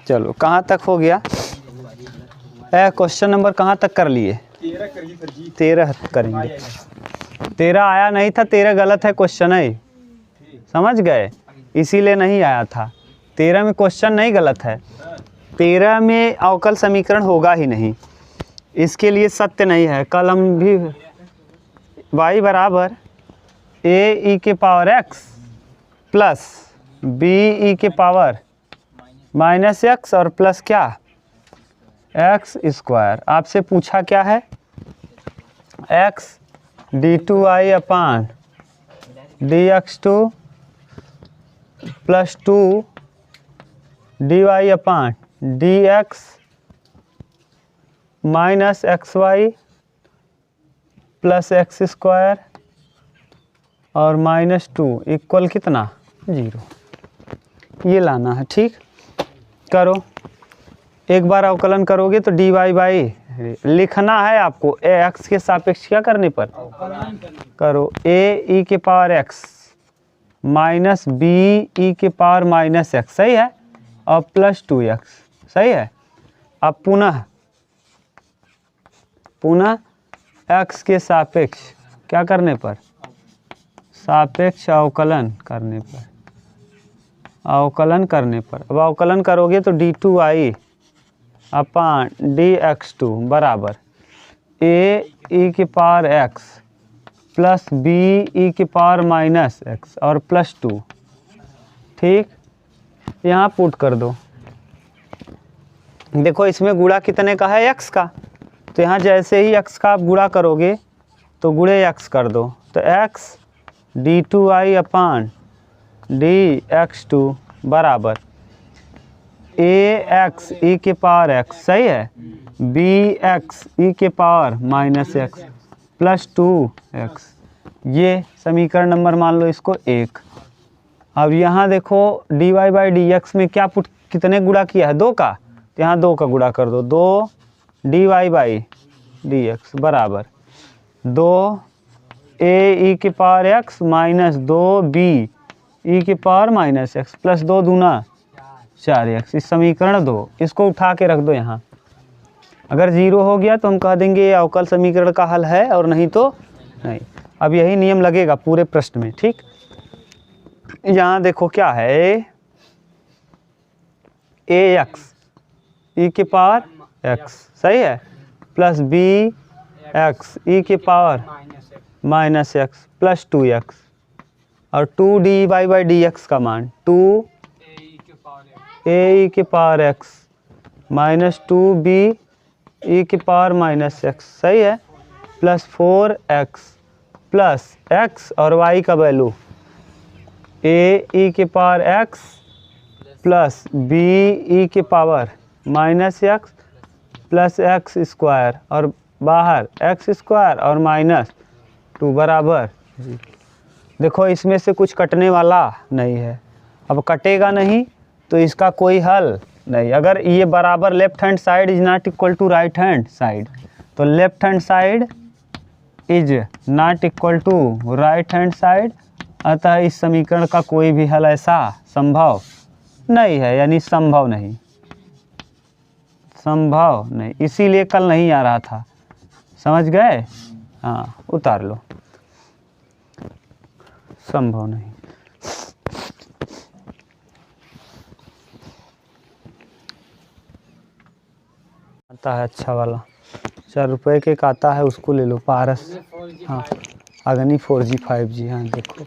चलो कहाँ तक हो गया? क्वेश्चन नंबर कहाँ तक कर लिए? 13 करेंगे। 13 आया नहीं था, 13 गलत है क्वेश्चन है, समझ गए? इसीलिए नहीं आया था। 13 में क्वेश्चन नहीं गलत है, 13 में अवकल समीकरण होगा ही नहीं, इसके लिए सत्य नहीं है। कल हम भी y बराबर ए ई के power x plus b e के पावर माइनस एक्स और प्लस क्या एक्स स्क्वायर। आपसे पूछा क्या है? x d2i upon dx2 plus 2 dy upon dx minus x y plus x square और माइनस 2 इक्वल कितना 0। ये लाना है, ठीक। करो, एक बार अवकलन करोगे तो dy बाई लिखना है आपको x के सापेक्ष क्या करने पर करो ए ई के power x minus b e के पावर माइनस एक्स, सही है, और प्लस 2x, सही है। अब पुनः x के सापेक्ष क्या करने पर सापेक्ष अवकलन करने पर अब अवकलन करोगे तो d2i अपान dx2 बराबर ए ई के power x plus b e के पावर माइनस एक्स और प्लस 2, ठीक। यहाँ पुट कर दो। देखो इसमें गुणा कितने का है x का, तो यहाँ जैसे ही x का आप गुणा करोगे तो गुणे x कर दो, तो x d2i अपान dx2 बराबर ए एक्स ई के पावर x, सही है, बी एक्स ई के power minus x plus 2x। ये समीकरण नंबर मान लो इसको 1। अब यहाँ देखो dy बाई डी एक्स में क्या पुट कितने गुणा किया है 2 का, तो यहाँ 2 का गुणा कर दो, 2 dy बाई डी एक्स बराबर 2 ए ई के power x minus 2 b e के पावर माइनस एक्स प्लस 2 दूना 4x। इस समीकरण 2 इसको उठा के रख दो यहाँ। अगर 0 हो गया तो हम कह देंगे ये अवकल समीकरण का हल है, और नहीं तो नहीं। अब यही नियम लगेगा पूरे प्रश्न में, ठीक। यहाँ देखो क्या है ए एक्स ई के पावर x, सही है, प्लस बी एक्स ई के power minus x plus 2x और 2 d y by d x का मान 2 ए ई के power x minus 2 b e के पावर माइनस एक्स, सही है, प्लस 4x प्लस x और y का वैल्यू ए ई के power x plus b e के power minus x plus x square और बाहर एक्स स्क्वायर और माइनस 2 बराबर। देखो इसमें से कुछ कटने वाला नहीं है, अब कटेगा नहीं तो इसका कोई हल नहीं। अगर ये बराबर left hand side is not equal to right hand side, तो left hand side is not equal to right hand side, अतः इस समीकरण का कोई भी हल ऐसा संभव नहीं है, यानी संभव नहीं, इसीलिए कल नहीं आ रहा था, समझ गए? हाँ उतार लो, संभव नहीं। आता है अच्छा वाला 4 रुपए के एक आता है, उसको ले लो, पारस। हाँ अग्नि 4G 5G, हाँ देखो,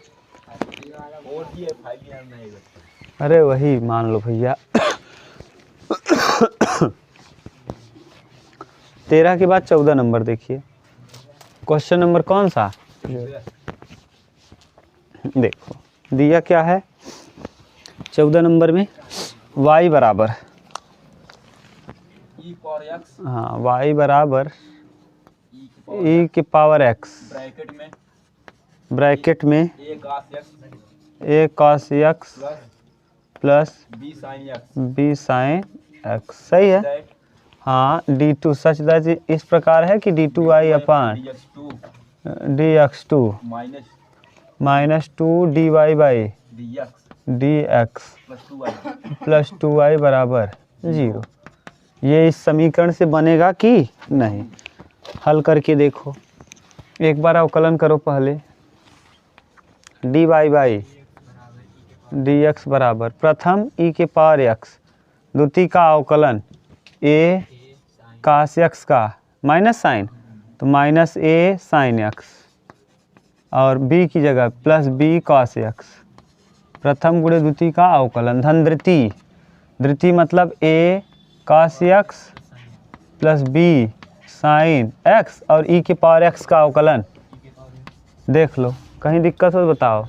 अरे वही मान लो भैया। 13 के बाद 14 नंबर देखिए, क्वेश्चन नंबर कौन सा देखो दिया क्या है 14 नंबर में, y बराबर, हाँ y बराबर e के पावर x ब्रैकेट में a cos x plus b sin x, सही है। हाँ d2 सच दैट इस प्रकार है कि d2i upon dx2 minus 2 dy by dx plus 2i बराबर 0। ये इस समीकरण से बनेगा कि नहीं, हल करके देखो। एक बार अवकलन करो पहले। dy बाई dx बराबर प्रथम e के पावर x, द्वितीय का अवकलन a cos x का माइनस साइन, तो माइनस a sin x, और b की जगह प्लस b cos x। प्रथम गुणे द्वितीय का अवकलन धन द्वितीय, द्वितीय मतलब a cos x plus b sin x और e के पावर x का अवकलन। देख लो कहीं दिक्कत हो तो बताओ।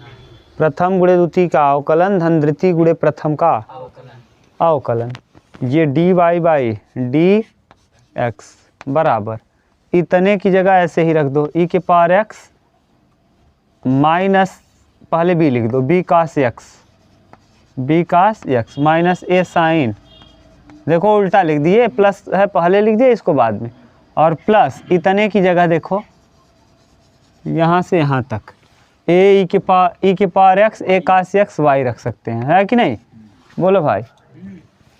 प्रथम गुणे द्वितीय का अवकलन धन द्वितीय गुणे प्रथम का अवकलन। ये dy बाई डी एक्स बराबर इतने की जगह ऐसे ही रख दो, e के पावर x माइनस पहले b लिख दो, b cos x minus a sin, देखो उल्टा लिख दिए, प्लस है पहले लिख दिए इसको बाद में, और प्लस इतने की जगह देखो यहाँ से यहाँ तक e के power x a cos x y रख सकते हैं, है कि नहीं? बोलो भाई।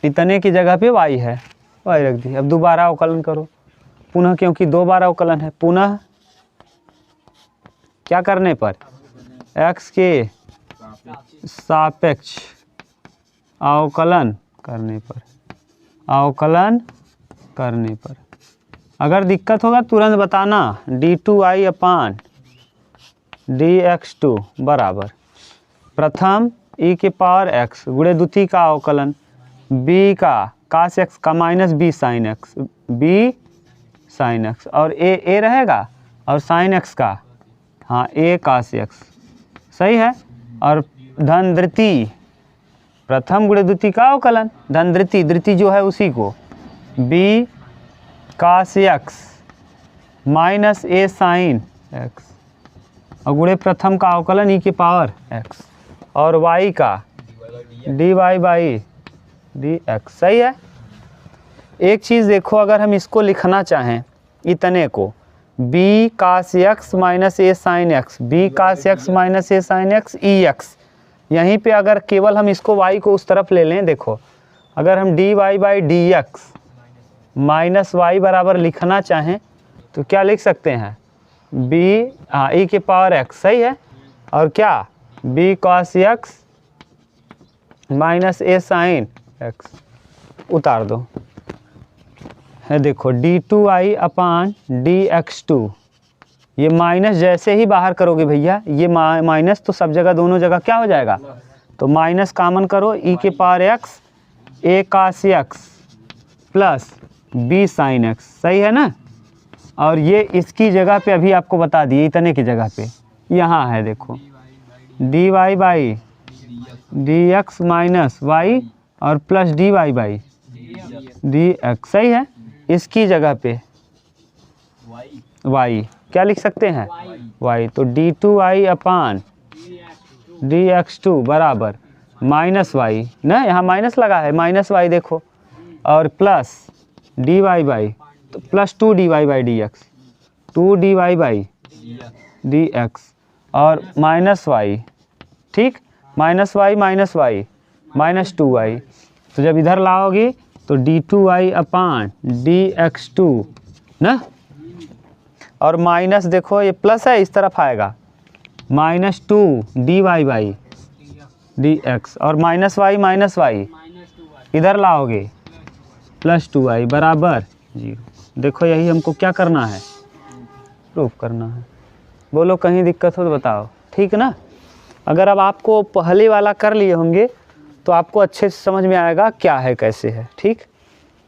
इतने की जगह पे y है, y रख दी। अब दोबारा अवकलन करो पुनः, क्योंकि दो बार अवकलन है। पुनः क्या करने पर? x के सापेक्ष अवकलन करने पर। अगर दिक्कत होगा तुरंत बताना। d2i अपान dx2 बराबर प्रथम e के पावर x गुणे द्वितीय का अवकलन b का cos x का माइनस b sin x, और a रहेगा, और sin x का हाँ a cos x, सही है। और धन द्वितीय, प्रथम गुणे द्वितीय का अवकलन धन द्वितीय जो है उसी को b cos x minus a sin x, और गुणे प्रथम का अवकलन e के पावर x, और y का dy बाई dx, सही है। एक चीज़ देखो, अगर हम इसको लिखना चाहें इतने को b cos x minus a sin x, b cos x minus a sin x ex, यहीं पे अगर केवल हम इसको y को उस तरफ ले लें, देखो अगर हम dy by dx minus y बराबर लिखना चाहें तो क्या लिख सकते हैं? b e के पावर x, सही है, और क्या b cos x minus a sin x उतार दो, है देखो d2i अपान dx2। ये माइनस जैसे ही बाहर करोगे भैया, ये माइनस तो सब जगह दोनों जगह क्या हो जाएगा, तो माइनस कॉमन करो, e के power x a cos x plus b sin x, सही है ना। और ये इसकी जगह पे अभी आपको बता दिए, इतने की जगह पे यहाँ है देखो dy by dx minus y और प्लस dy बाई dx, सही है। इसकी जगह पे y क्या लिख सकते हैं? y, तो d2i अपान dx2 बराबर माइनस y ना, यहाँ माइनस लगा है, माइनस y देखो, और प्लस dy बाई तो plus 2dy by dx, 2dy by dx, और माइनस y, ठीक, माइनस y माइनस 2y, तो जब इधर लाओगे तो d2i अपान dx2 ना, और माइनस देखो ये प्लस है इस तरफ आएगा, माइनस 2dy बाई dx, और माइनस y इधर लाओगे प्लस 2i बराबर 0। देखो यही हमको क्या करना है, प्रूफ करना है। बोलो कहीं दिक्कत हो तो बताओ, ठीक ना। अगर अब आपको पहले वाला कर लिए होंगे तो आपको अच्छे से समझ में आएगा क्या है कैसे है, ठीक।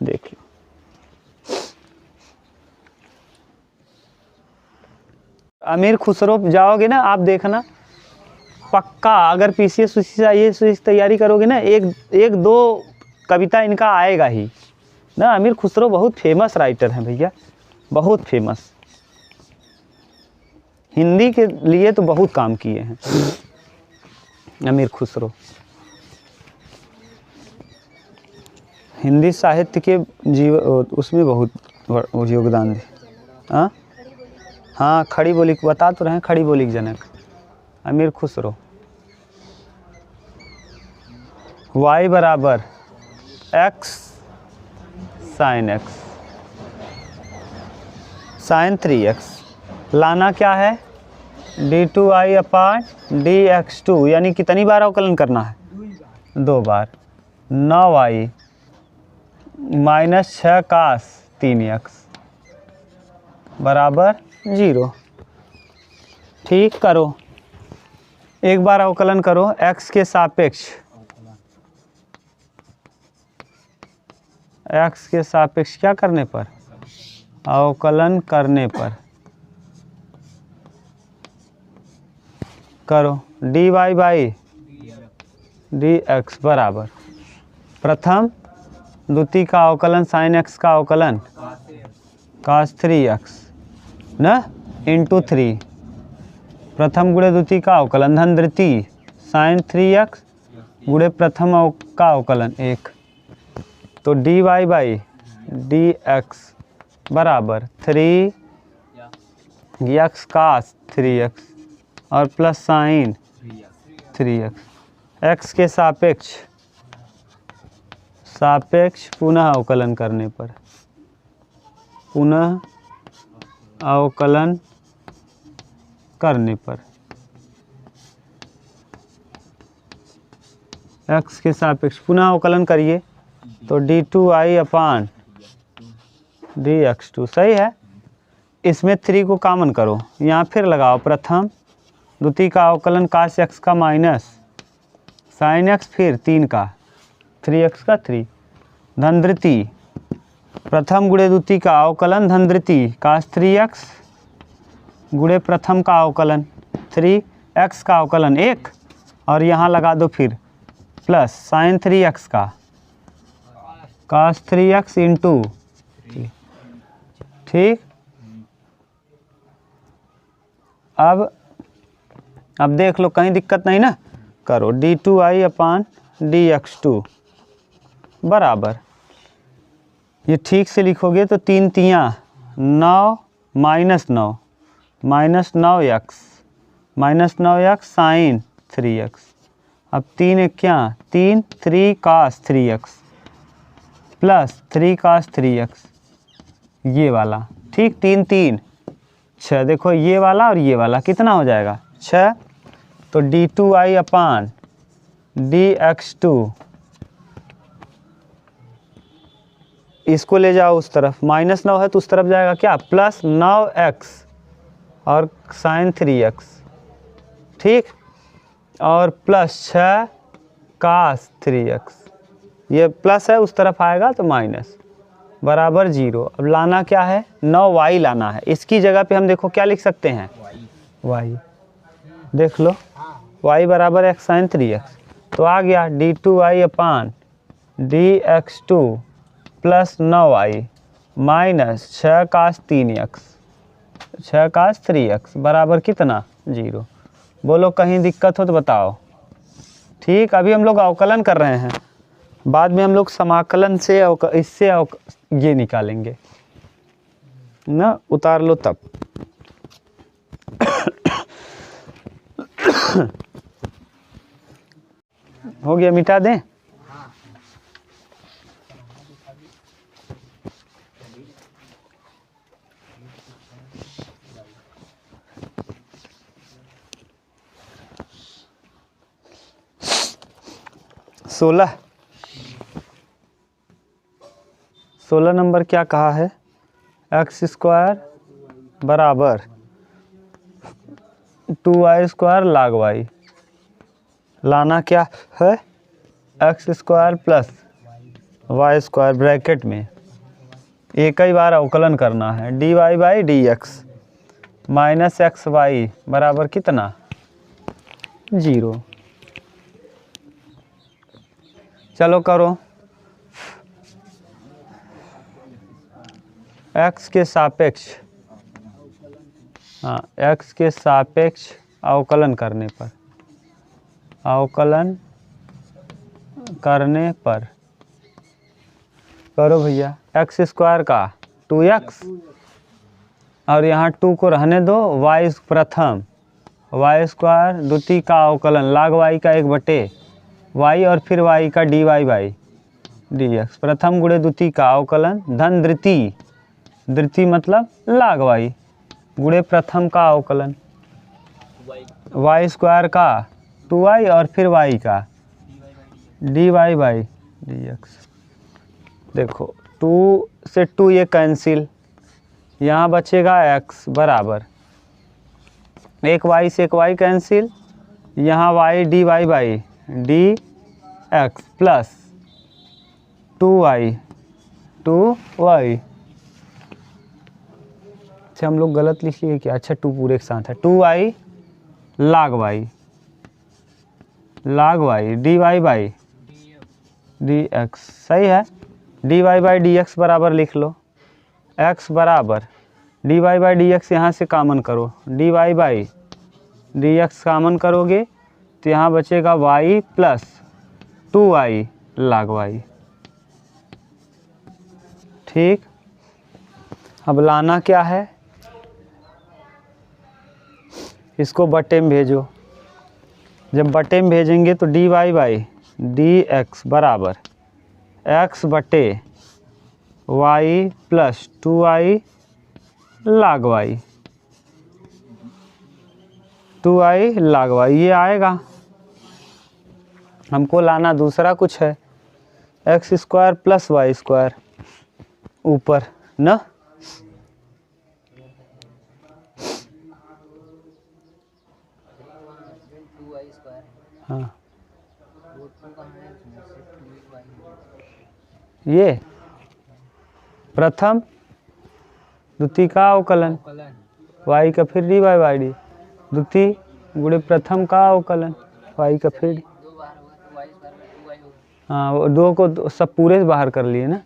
देख लो अमीर खुसरो जाओगे ना, आप देखना पक्का, अगर पीसीएस IAS तैयारी करोगे ना, एक दो कविता इनका आएगा ही ना। अमीर खुसरो बहुत फेमस राइटर हैं भैया, बहुत फेमस, हिंदी के लिए तो बहुत काम किए हैं अमीर खुसरो। हिंदी साहित्य के उसमें बहुत योगदान दे। हाँ खड़ी बोली बता तो रहे हैं, खड़ी बोली जनक अमीर खुसरो। y बराबर x sine x, sine 3x। लाना क्या है, d2i अपान dx2, यानी कितनी बार अवकलन करना है, 2 बार। 9i माइनस 6 कास 3x बराबर 0। ठीक, करो, एक बार अवकलन करो x के सापेक्ष, x के सापेक्ष क्या करने पर, अवकलन करने पर। करो dy बाई dx बराबर प्रथम द्वितीय का अवकलन साइन x का अवकलन cos 3x न इंटू 3, प्रथम गुणे द्वितीय का अवकलन धन द्वितीय साइन 3x गुणे प्रथम का अवकलन 1। तो dy बाई dx बराबर 3x cos 3x और प्लस साइन 3x। x के सापेक्ष पुनः अवकलन करने पर, पुनः अवकलन करने पर x के सापेक्ष पुनः अवकलन करिए तो d2i अपान dx2 सही है। इसमें 3 को कॉमन करो, यहाँ फिर लगाओ प्रथम द्वितीय का अवकलन cos x का माइनस साइन x, फिर 3 का 3x का 3 धन द्वितीय प्रथम गुणे द्वितीय का अवकलन धन द्वितीय cos 3x गुणे प्रथम का अवकलन 3x का अवकलन 1 और यहाँ लगा दो फिर प्लस साइन 3x का cos 3x इंटू। ठीक, अब देख लो कहीं दिक्कत नहीं ना। करो d2i अपान dx2 बराबर, ये ठीक से लिखोगे तो 3 तियाँ 9 माइनस 9x साइन 3x। अब 3 एक क्या 3 3 cos 3x plus 3 cos 3x ये वाला। ठीक, 3 3 6, देखो ये वाला और ये वाला कितना हो जाएगा 6। तो d2i अपान dx2 इसको ले जाओ उस तरफ, माइनस 9 है तो उस तरफ जाएगा क्या प्लस 9x और साइन 3x। ठीक, और प्लस 6 cos 3x, ये प्लस है उस तरफ आएगा तो माइनस बराबर 0। अब लाना क्या है 9y लाना है, इसकी जगह पे हम देखो क्या लिख सकते हैं y, देख लो y बराबर x साइन 3x। तो आ गया d2i upon dx2 plus 9y minus 6 cos 3x बराबर कितना 0। बोलो कहीं दिक्कत हो तो बताओ। ठीक, अभी हम लोग अवकलन कर रहे हैं, बाद में हम लोग समाकलन से इससे ये निकालेंगे ना, उतार लो तब। हो गया, मिटा दें। सोलह नंबर क्या कहा है, एक्स स्क्वायर बराबर 2y स्क्वायर log y। लाना क्या है x square plus y square bracket में एक ही बार अवकलन करना है dy by dx minus x y बराबर कितना 0। चलो करो, x के सापेक्ष, हाँ x के सापेक्ष अवकलन करने पर, अवकलन करने पर करो भैया एक्स स्क्वायर का 2x और यहाँ 2 को रहने दो, y प्रथम y स्क्वायर द्वितीय का अवकलन log y का 1/y और फिर y का dy बाई dx, प्रथम गुणे द्वितीय का अवकलन धन द्वितीय, द्वितीय मतलब log y गुणे प्रथम का अवकलन y स्क्वायर का 2y और फिर y का dy बाई dx। देखो 2 से 2 ये कैंसिल, यहाँ बचेगा x बराबर एक y से एक y कैंसिल, यहाँ y dy by dx plus 2y अच्छा हम लोग गलत लिख लिए क्या? अच्छा 2 पूरे के साथ है 2y log y dy by dx सही है। dy बाई dx बराबर लिख लो, x बराबर dy बाई dx यहाँ से कॉमन करो, dy बाई dx कॉमन करोगे तो यहाँ बचेगा y plus 2y log y। ठीक, अब लाना क्या है, इसको बटे में भेजो, जब बटे में भेजेंगे तो dy बाई dx बराबर x बटे y plus 2y log y, 2y log y ये आएगा। हमको लाना दूसरा कुछ है, x square plus y square ऊपर ना, हाँ ये प्रथम द्वितीय का अवकलन y का फिर dy बाई डी, द्वितीय गुणे प्रथम का अवकलन y का फिर, हाँ वो 2 को सब पूरे से बाहर कर लिए ना।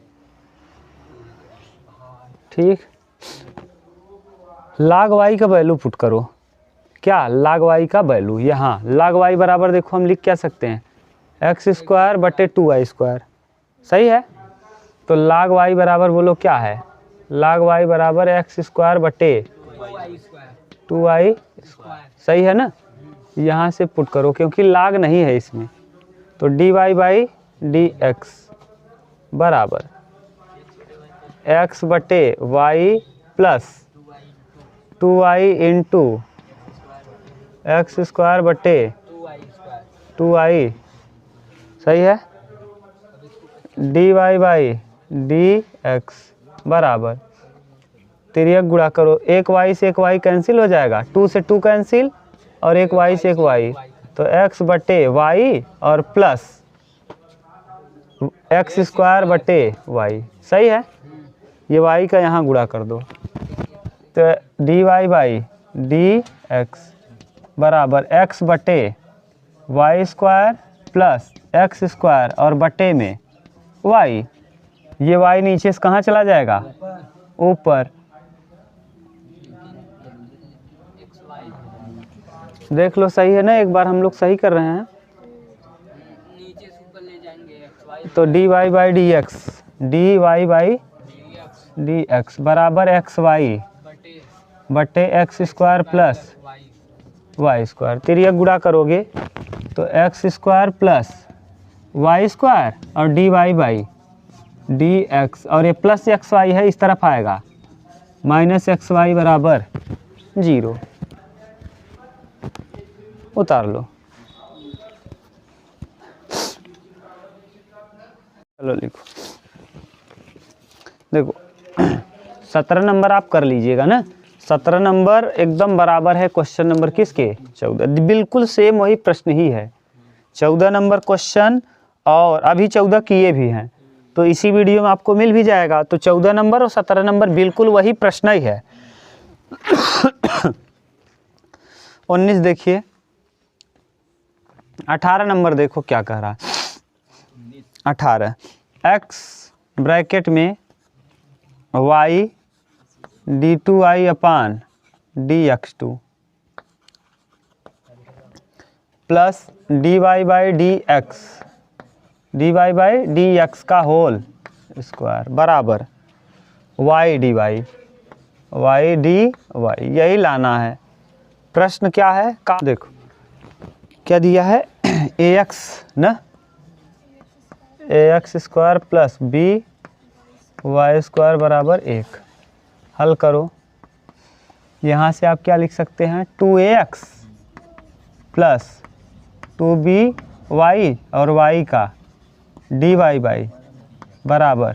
ठीक, log y का वैल्यू पुट करो, क्या log y का वैल्यू यहाँ log y बराबर देखो हम लिख क्या सकते हैं x स्क्वायर बटे 2y स्क्वायर, सही है। तो log y बराबर बोलो क्या है, log y बराबर x स्क्वायर बटे 2y स्क्वायर, सही है ना। यहाँ से पुट करो क्योंकि log नहीं है इसमें, तो dy बाई dx बराबर x बटे y plus 2y into x square बटे 2y, सही है। dy बाई dx बराबर तिर्यक गुणा करो, एक y से एक y कैंसिल हो जाएगा, 2 से 2 कैंसिल और एक y से एक y, तो x बटे y और प्लस एक्स स्क्वायर बटे y, सही है। ये y का यहाँ गुणा कर दो, तो dy बाई dx बराबर x बटे y square plus x square और बटे में y, ये y नीचे से कहाँ चला जाएगा, ऊपर। देख लो सही है ना, एक बार हम लोग सही कर रहे हैं, नीचे से ऊपर ले जाएंगे तो dy बाई dx dx बराबर एक्स वाई बटे x square plus y square, तिर्यक गुणा करोगे तो x square plus y square और dy बाई dx, और ये प्लस एक्स वाई है इस तरफ आएगा, माइनस एक्स वाई बराबर 0, उतार लो। चलो लिखो, देखो 17 नंबर आप कर लीजिएगा ना, 17 नंबर एकदम बराबर है क्वेश्चन नंबर किसके, 14, बिल्कुल सेम वही प्रश्न ही है, 14 नंबर क्वेश्चन, और अभी 14 किए भी हैं, तो इसी वीडियो में आपको मिल भी जाएगा। तो 14 नंबर और 17 नंबर बिल्कुल वही प्रश्न ही है। 19 देखिए, 18 नंबर देखो क्या कह रहा है, 18 x ब्रैकेट में y d2i upon dx2 plus dy by dx का होल स्क्वायर बराबर y dy, यही लाना है। प्रश्न क्या है, का देखो क्या दिया है, ax ना, x square plus b y square बराबर 1। हल करो, यहाँ से आप क्या लिख सकते हैं 2ax प्लस 2by और y का dy बाई बराबर,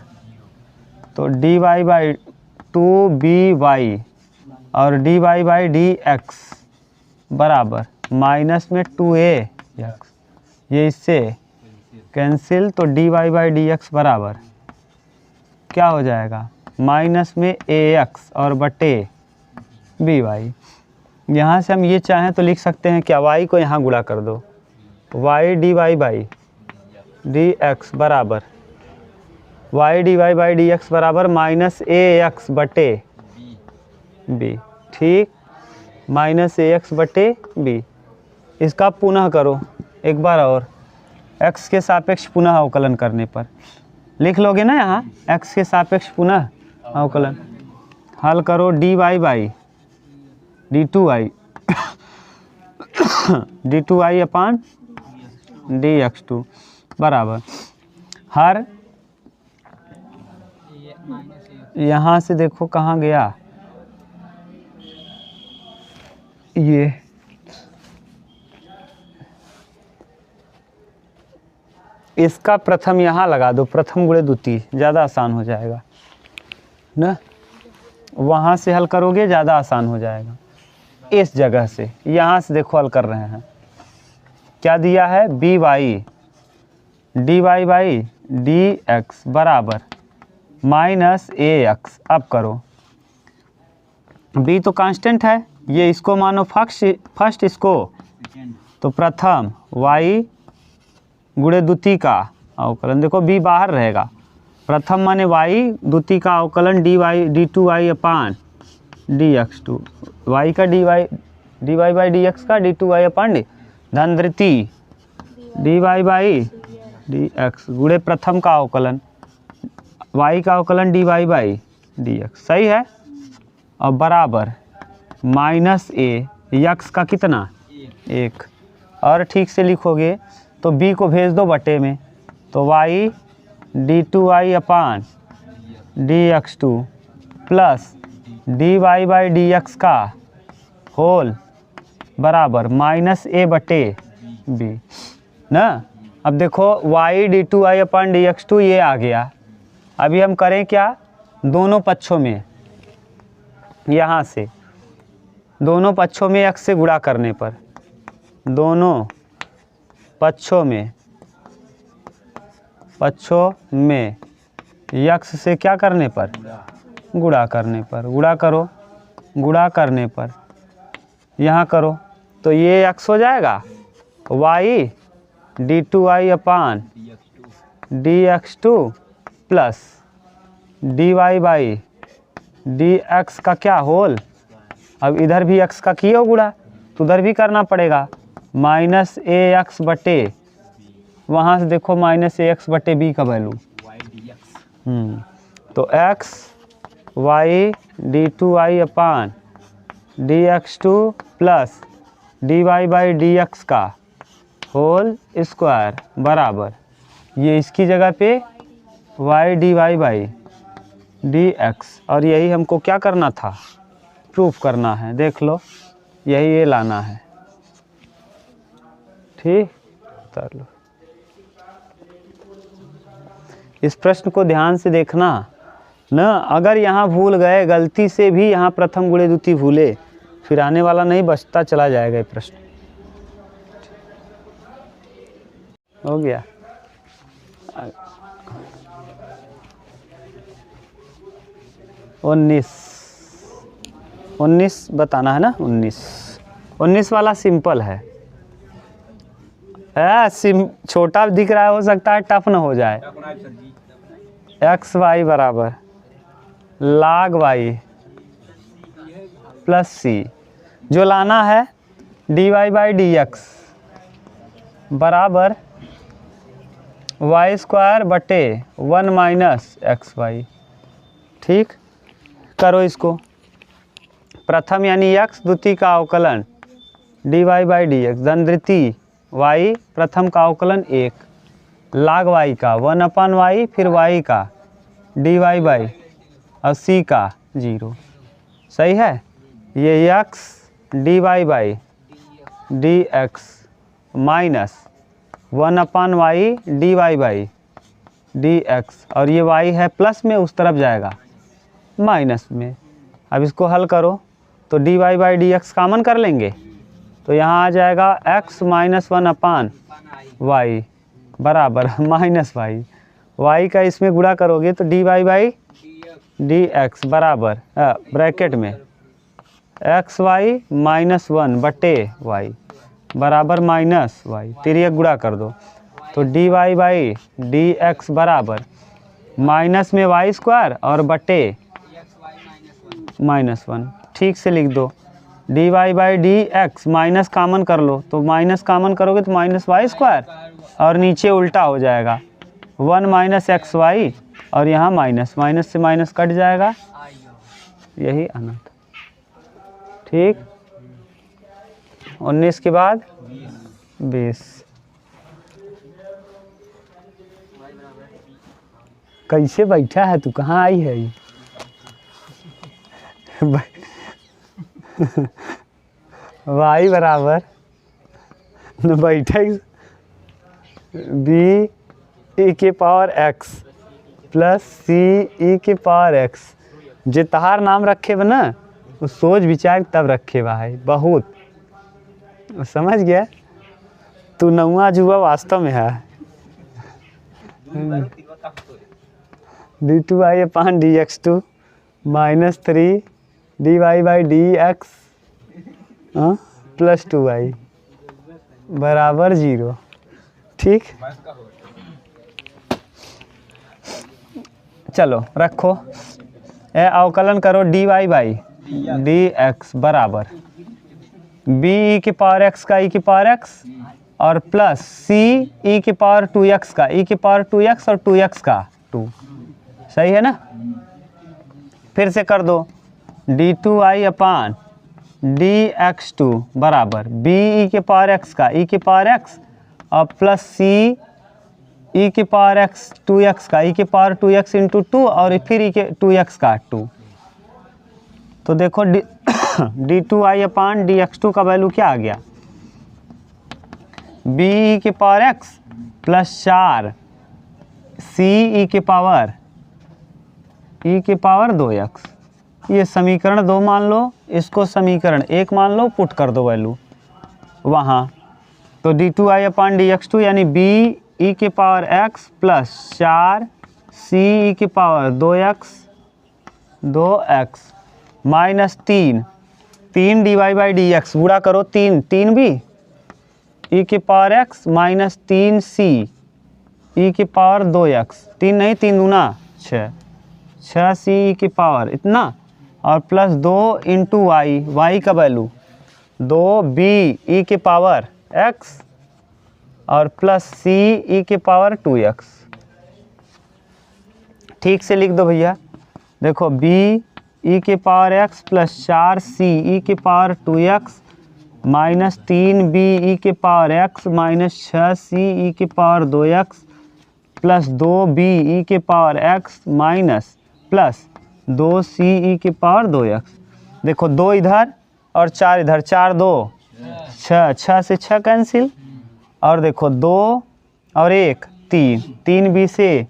तो dy बाई 2by और dy बाई dx बराबर माइनस में 2ax, ये इससे कैंसिल, तो dy बाई dx बराबर क्या हो जाएगा माइनस में ax और बटे by। यहाँ से हम ये चाहें तो लिख सकते हैं क्या, y को यहाँ गुणा कर दो, y dy बाई dx बराबर y dy बाई dx बराबर माइनस ax बटे b। ठीक, माइनस ax बटे b। इसका पुनः करो एक बार और, x के सापेक्ष पुनः अवकलन करने पर लिख लोगे ना यहाँ x के सापेक्ष पुनः अवकलन। हल करो dy by d2i d2i upon dx2 बराबर हर, यहाँ से देखो कहाँ गया ये, इसका प्रथम यहाँ लगा दो, प्रथम गुणे द्वितीय, ज़्यादा आसान हो जाएगा ना, वहाँ से हल करोगे ज़्यादा आसान हो जाएगा। इस जगह से यहाँ से देखो हल कर रहे हैं, क्या दिया है b y d y by d x बराबर माइनस ए एक्स। अब करो, बी तो कांस्टेंट है, ये इसको मानो फर्स्ट इसको, तो प्रथम y गुणे द्वितीय का अवकलन, देखो b बाहर रहेगा, प्रथम माने y, द्वितीय का अवकलन d2y अपान dx2, y का dy बाई dx का d2y अपान डी, धन द्वितीय dy बाई dx गुणे प्रथम का अवकलन y का अवकलन dy बाई dx, सही है, और बराबर माइनस ए यक्स का कितना 1, और ठीक से लिखोगे तो b को भेज दो बटे में, तो y d2y upon dx2 plus dy by dx का होल बराबर माइनस ए बटे b ना। अब देखो y d2y अपान dx2 ये आ गया, अभी हम करें क्या, दोनों पक्षों में, यहाँ से दोनों पक्षों में x से गुणा करने पर, दोनों पक्षों में x से क्या करने पर, गुणा करने पर, गुणा करो, गुणा करने पर यहाँ करो, तो ये x हो जाएगा y d2y upon dx2 plus dy by dx का क्या होल, अब इधर भी x का किए हो गुणा तो उधर भी करना पड़ेगा, माइनस ए एक्स बटे, वहाँ से देखो माइनस ए एक्स बटे बी का वैल्यू, तो x y d2y upon dx2 plus dy by dx का होल स्क्वायर बराबर, ये इसकी जगह पे y dy बाई dx, और यही हमको क्या करना था, प्रूफ करना है, देख लो यही ये लाना है। ठीक, उतार लो। इस प्रश्न को ध्यान से देखना न, अगर यहाँ भूल गए गलती से भी, यहाँ प्रथम गुणे द्वितीय भूले, फिर आने वाला नहीं, बचता चला जाएगा ये प्रश्न। हो गया, उन्नीस बताना है ना, 19 वाला सिंपल है, छोटा दिख रहा है, हो सकता है टफ ना हो जाए। एक्स वाई बराबर log y प्लस सी, जो लाना है dy बाई dx बराबर वाई स्क्वायर बटे 1 माइनस एक्स वाई। ठीक, करो इसको, प्रथम यानी x, द्वितीय का अवकलन dy बाई dx, धन द्वितीय y, प्रथम का अवकलन 1 log y का 1/y, फिर y का dy बाई और c का 0। सही है। ये x dy by dx minus 1/y dy by dx, और ये y है प्लस में, उस तरफ जाएगा माइनस में। अब इसको हल करो तो dy बाई dx कॉमन कर लेंगे, तो यहाँ आ जाएगा x माइनस 1/y बराबर माइनस वाई। y का इसमें गुणा करोगे तो dy बाई dx बराबर ब्रैकेट में xy माइनस 1 बटे y बराबर माइनस वाई। तिर्यक गुणा कर दो तो dy बाई dx बराबर माइनस में y स्क्वायर और बटे -1। ठीक से लिख दो। dy by dx minus common कर लो, तो माइनस कॉमन करोगे तो माइनस वाई स्क्वायर और नीचे उल्टा हो जाएगा 1 माइनस xy, और यहाँ माइनस माइनस से माइनस कट जाएगा, यही आना था। ठीक। 19 के बाद 20। कैसे बैठा है तू, कहाँ आई है ये? y बराबर बैठे बी ई के पावर x प्लस सी ई के पावर x। जे तहार नाम रखे बा ना, वो सोच विचार तब रखे बा है बहुत। समझ गया तू, नौवा जुआ वास्तव में है। d2y/dx2 -3 dy by dx plus 2y बराबर 0। ठीक। चलो रखो, ए अवकलन करो dy बाई dx बराबर b e के पावर x का e के पावर x और प्लस c e के पावर 2x का e के पावर 2x और 2x का 2। सही है ना। फिर से कर दो d2y/dx2 बराबर b e के पावर x का e के पावर x और प्लस c e के पावर x 2x का e के पावर 2x इंटू 2 और फिर e के 2x का 2। तो देखो d2y/dx2 का वैल्यू क्या आ गया, b e के power x plus 4 c e के पावर 2x। ये समीकरण 2 मान लो, इसको समीकरण 1 मान लो, पुट कर दो वैल्यू वहाँ। तो d2y/dx2 यानी b e के power x plus 4 c e के power 2x minus 3 dy by dx गुणा करो 3 भी e के power x minus 3 c e के पावर 2x, 3 नहीं 3 दूना 6 c e के पावर इतना और प्लस 2 इंटू y का वैल्यू 2 b e के पावर x और प्लस c e के पावर 2x। ठीक से लिख दो भैया। देखो b e के power x plus 4 c e के power 2x minus 3 b e के power x minus 6 c e के power 2x plus 2 b e के power x minus plus 2 c e के पावर 2x। देखो 2 इधर और 4 इधर, 4 2 6, 6 से 6 कैंसिल, और देखो 2 और 1 3, 3 b से,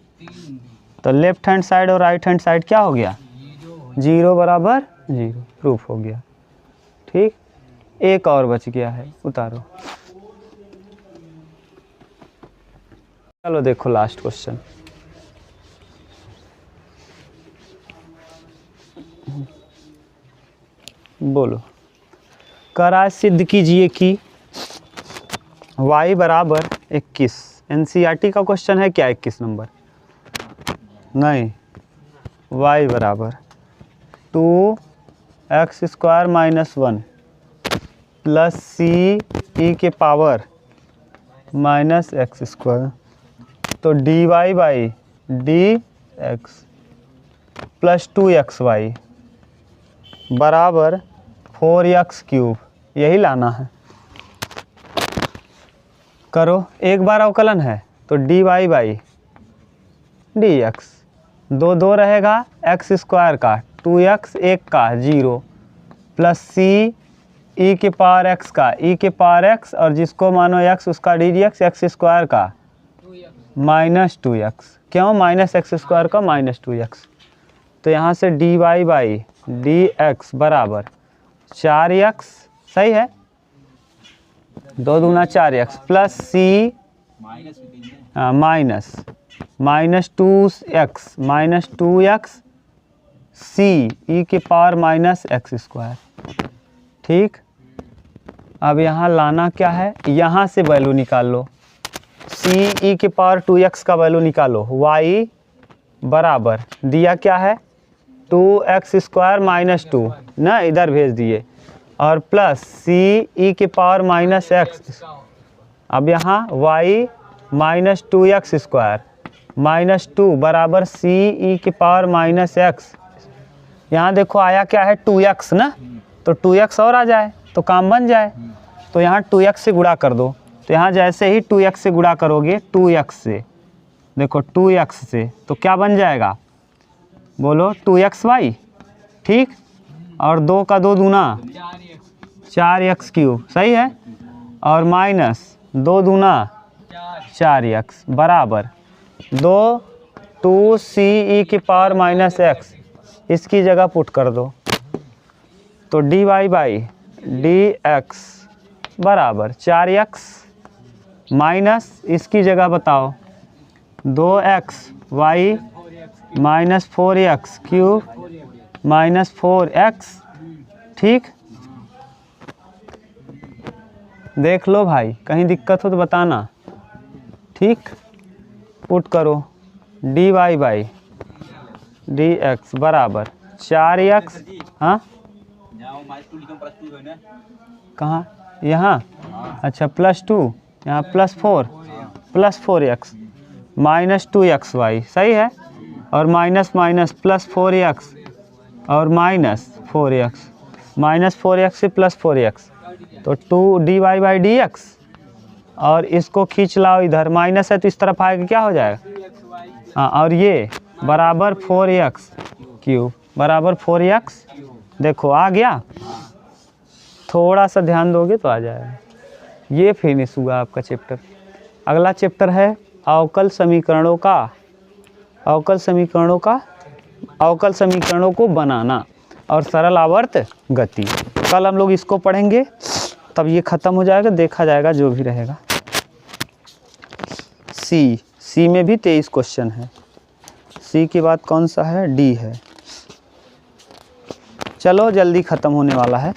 तो लेफ्ट हैंड साइड और राइट हैंड साइड क्या हो गया 0 बराबर 0। प्रूफ हो गया। ठीक। एक और बच गया है, उतारो। चलो देखो लास्ट क्वेश्चन। बोलो। करार सिद्ध कीजिए कि y बराबर 21। NCERT का क्वेश्चन है क्या 21 नंबर? नहीं, y बराबर 2x² minus 1 plus c e के पावर माइनस x²। तो dy by dx plus 2xy बराबर 4x³। यही लाना है। करो, एक बार अवकलन है तो dy बाई dx, 2 2 रहेगा, एक्स स्क्वायर का 2x 1 का 0 प्लस सी ई के पावर एक्स का ई के पावर एक्स, और जिसको मानो x उसका D D x, x square का माइनस 2x, क्यों माइनस एक्स स्क्वायर का माइनस 2x। तो यहाँ से dy बाई डी एक्स बराबर 4x, सही है, 2 दूना 4x प्लस सी माइनस 2x सी ई के पावर माइनस एक्स स्क्वायर। ठीक, अब यहाँ लाना क्या है, यहाँ से वैल्यू निकाल लो, सी ई के पावर 2x का वैल्यू निकालो, y बराबर दिया क्या है 2x स्क्वायर माइनस 2 ना, इधर भेज दिए, और प्लस सी ई के पावर माइनस एक्स। अब यहाँ y minus 2x square minus 2 बराबर सी ई के पावर माइनस एक्स। यहाँ देखो आया क्या है 2x ना, तो 2x और आ जाए तो काम बन जाए, तो यहाँ 2x से गुणा कर दो। तो यहाँ जैसे ही 2x से गुणा करोगे 2x से, देखो 2x से, तो क्या बन जाएगा बोलो 2xy, ठीक, और 2 का 2 दूना 4x क्यूब, सही है, और माइनस 2 दूना 4x बराबर 2 सी ई की पावर माइनस एक्स, इसकी जगह पुट कर दो। तो dy बाई डी एक्स बराबर 4x माइनस इसकी जगह बताओ 2x y minus 4x cube minus 4x, ठीक। देख लो भाई, कहीं दिक्कत हो तो बताना, ठीक। पुट करो dy बाई डी एक्स बराबर 4x, हाँ कहाँ, यहाँ अच्छा +2, यहाँ प्लस 4x माइनस 2xy, सही है, और माइनस माइनस प्लस 4x और माइनस 4x से प्लस 4x, तो 2 dy बाई डी एक्स, और इसको खींच लाओ इधर, माइनस है तो इस तरफ आएगा, क्या हो जाएगा, हाँ, और ये बराबर 4x क्यूब बराबर 4x, देखो आ गया, थोड़ा सा ध्यान दोगे तो आ जाएगा। ये फिनिश हुआ आपका चैप्टर। अगला चैप्टर है अवकल समीकरणों को बनाना और सरल आवर्त गति। कल हम लोग इसको पढ़ेंगे, तब ये ख़त्म हो जाएगा, देखा जाएगा जो भी रहेगा। सी में भी 23 क्वेश्चन है। सी के बाद कौन सा है, डी है। चलो जल्दी ख़त्म होने वाला है।